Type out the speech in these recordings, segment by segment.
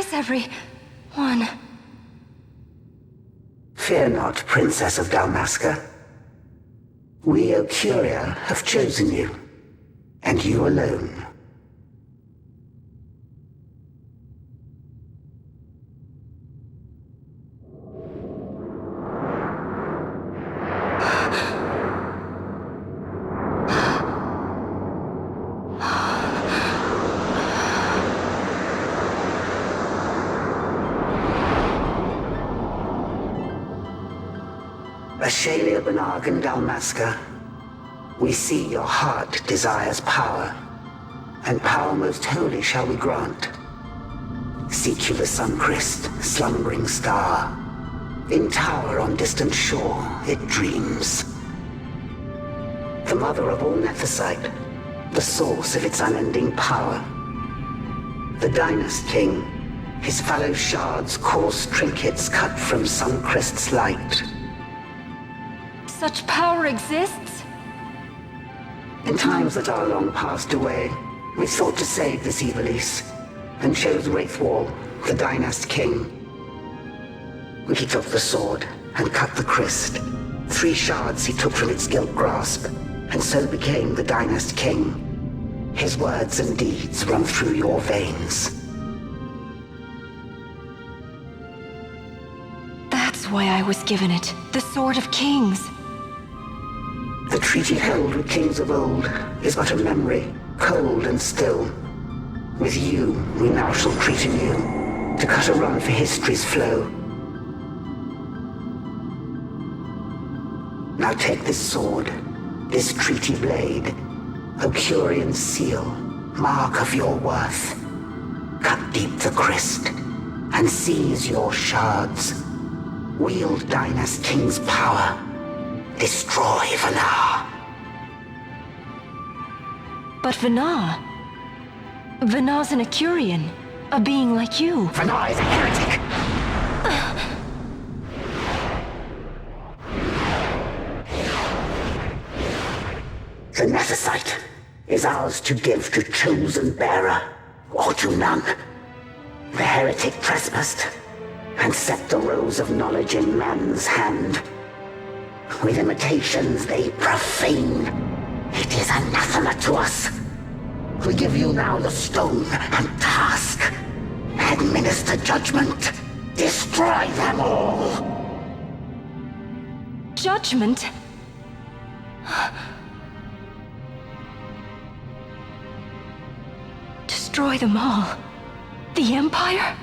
is everyone? Fear not, Princess of Dalmasca. We, Ocuria, have chosen you, and you alone. Ashalia Banag and Dalmasca, we see your heart desires power, and power most holy shall we grant. Seek you the sun-crest, slumbering star. In tower on distant shore, it dreams. The mother of all Nephesite, the source of its unending power. The Dynast King, his fallow shards, coarse trinkets cut from sun-crest's light. Such power exists? In times that are long passed away, we sought to save this Evilise, and chose Wraithwall, the Dynast King. He took the sword, and cut the crest. 3 shards he took from its gilt grasp, and so became the Dynast King. His words and deeds run through your veins. That's why I was given it, the Sword of Kings. The treaty held with kings of old is but a memory, cold and still. With you, we now shall treat anew, to cut a run for history's flow. Now take this sword, this treaty blade, Ocurian seal, mark of your worth. Cut deep the crest, and seize your shards. Wield Dynast King's power. Destroy Vanar. But Vanar? Vanar's an Ecurian, a being like you. Vanar is a heretic! The Nephesite is ours to give to chosen bearer, or to none. The heretic trespassed, and set the rose of knowledge in man's hand. With imitations they profane. It is anathema to us. We give you now the stone and task. Administer judgment. Destroy them all. Judgment? Destroy them all? The Empire?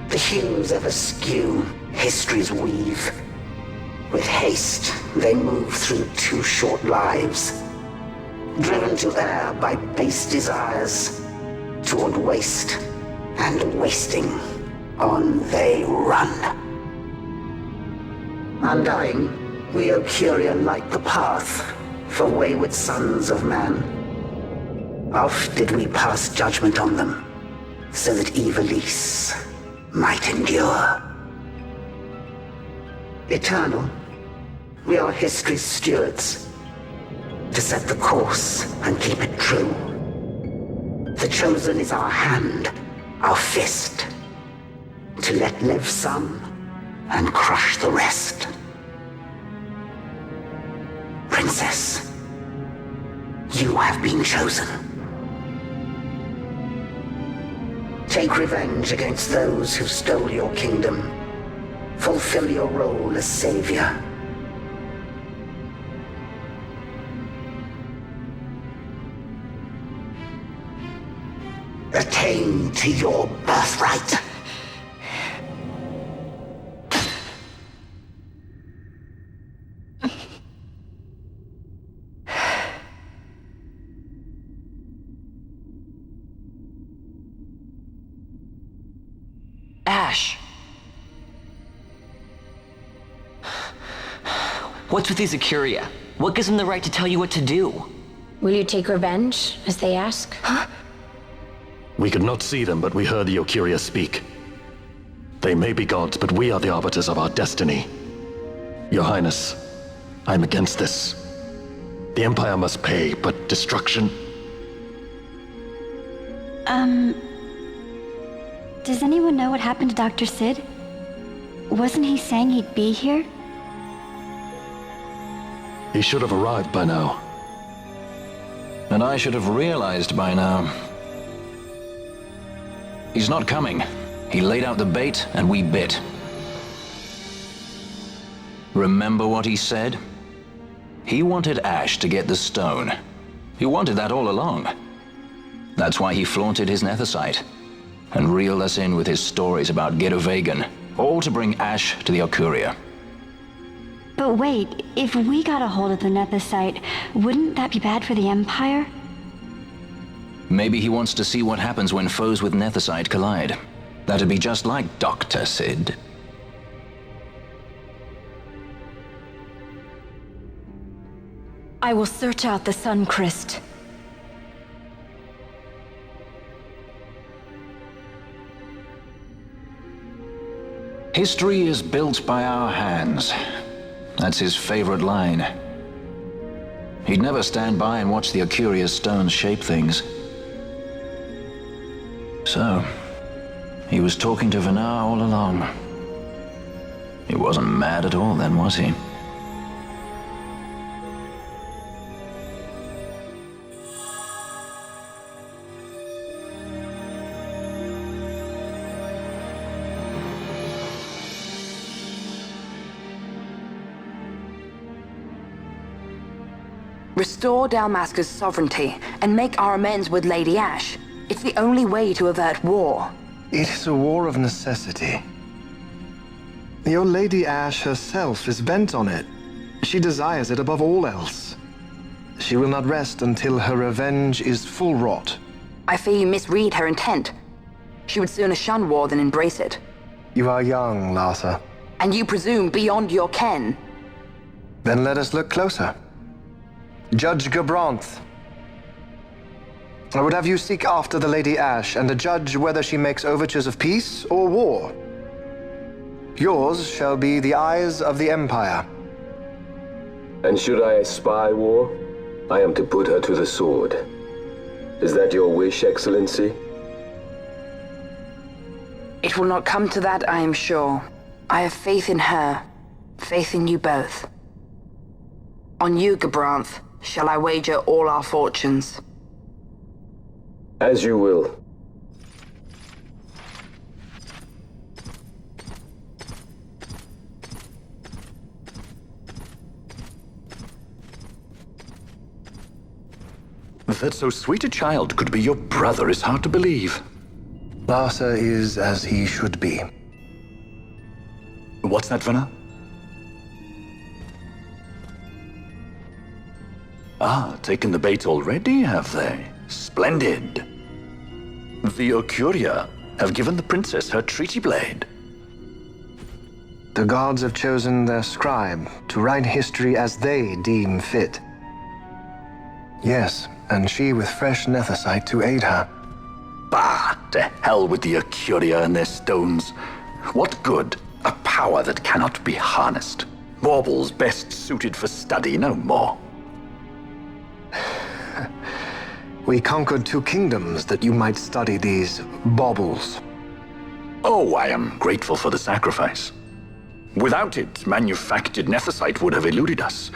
The hues of askew history's weave. With haste, they move through 2 short lives. Driven to err by base desires, toward waste, and wasting, on they run. Undying, we Ocuria light the path for wayward sons of man. Oft did we pass judgment on them, so that Evilise might endure. Eternal, we are history's stewards, to set the course and keep it true. The chosen is our hand, our fist, to let live some and crush the rest. Princess, you have been chosen. Take revenge against those who stole your kingdom. Fulfill your role as savior. Attain to your birthright. Ash! What's with these Ecurian? What gives them the right to tell you what to do? Will you take revenge, as they ask? Huh? We could not see them, but we heard the Ecurian speak. They may be gods, but we are the arbiters of our destiny. Your Highness, I'm against this. The Empire must pay, but destruction? Does anyone know what happened to Dr. Sid? Wasn't he saying he'd be here? He should have arrived by now. And I should have realized by now. He's not coming. He laid out the bait, and we bit. Remember what he said? He wanted Ash to get the stone. He wanted that all along. That's why he flaunted his nethicite, and reeled us in with his stories about Gidovegan, all to bring Ash to the Okuria. But wait, if we got a hold of the nethicite, wouldn't that be bad for the Empire? Maybe he wants to see what happens when foes with nethicite collide. That'd be just like Dr. Sid. I will search out the Sun Crest. History is built by our hands. That's his favorite line. He'd never stand by and watch the Okuria's stones shape things. So, he was talking to Venar all along. He wasn't mad at all then, was he? Restore Dalmasca's sovereignty and make our amends with Lady Ash. It's the only way to avert war. It is a war of necessity. Your Lady Ash herself is bent on it. She desires it above all else. She will not rest until her revenge is full wrought. I fear you misread her intent. She would sooner shun war than embrace it. You are young, Larsa. And you presume beyond your ken. Then let us look closer. Judge Gabranth. I would have you seek after the Lady Ash and judge whether she makes overtures of peace or war. Yours shall be the eyes of the Empire. And should I spy war, I am to put her to the sword. Is that your wish, Excellency? It will not come to that, I am sure. I have faith in her, faith in you both. On you, Gabranth, shall I wager all our fortunes? As you will. That so sweet a child could be your brother is hard to believe. Larsa is as he should be. What's that, Venar? Ah, taken the bait already, have they? Splendid. The Okuria have given the princess her treaty blade. The gods have chosen their scribe to write history as they deem fit. Yes, and she with fresh nethicite to aid her. Bah! To hell with the Okuria and their stones. What good? A power that cannot be harnessed. Baubles best suited for study, no more. We conquered 2 kingdoms that you might study these baubles. Oh, I am grateful for the sacrifice. Without it, manufactured nethicite would have eluded us.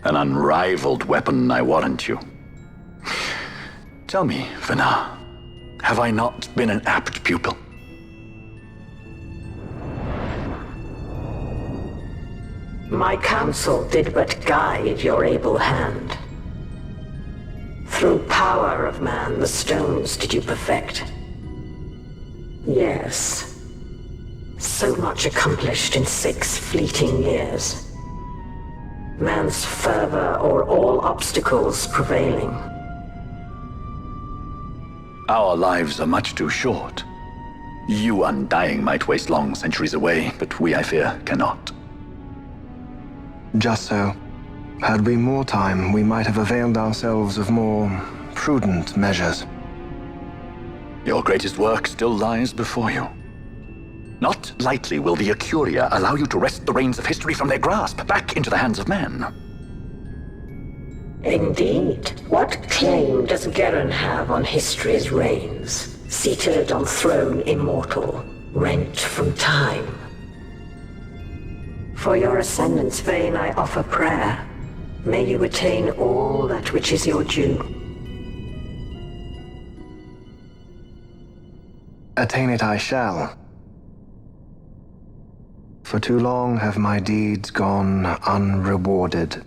An unrivaled weapon, I warrant you. Tell me, Venar, have I not been an apt pupil? My counsel did but guide your able hand. Through power of man, the stones did you perfect. Yes. So much accomplished in 6 fleeting years. Man's fervor o'er all obstacles prevailing. Our lives are much too short. You undying might waste long centuries away, but we, I fear, cannot. Just so. Had we more time, we might have availed ourselves of more prudent measures. Your greatest work still lies before you. Not lightly will the Okuria allow you to wrest the reins of history from their grasp, back into the hands of men. Indeed. What claim does Geren have on history's reigns? Seated on throne immortal, rent from time. For your ascendant's vein I offer prayer. May you attain all that which is your due. Attain it I shall. For too long have my deeds gone unrewarded.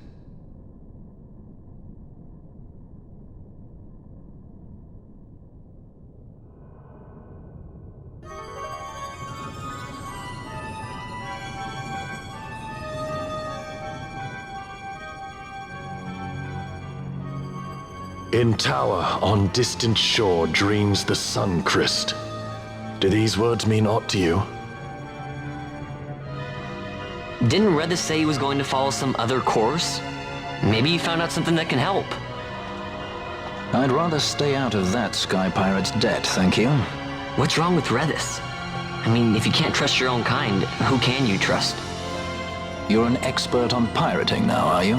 In tower on distant shore dreams the sun Christ. Do these words mean aught to you? Didn't Redis say he was going to follow some other course? Maybe he found out something that can help. I'd rather stay out of that Sky Pirate's debt, thank you. What's wrong with Redis? I mean, if you can't trust your own kind, who can you trust? You're an expert on pirating now, are you?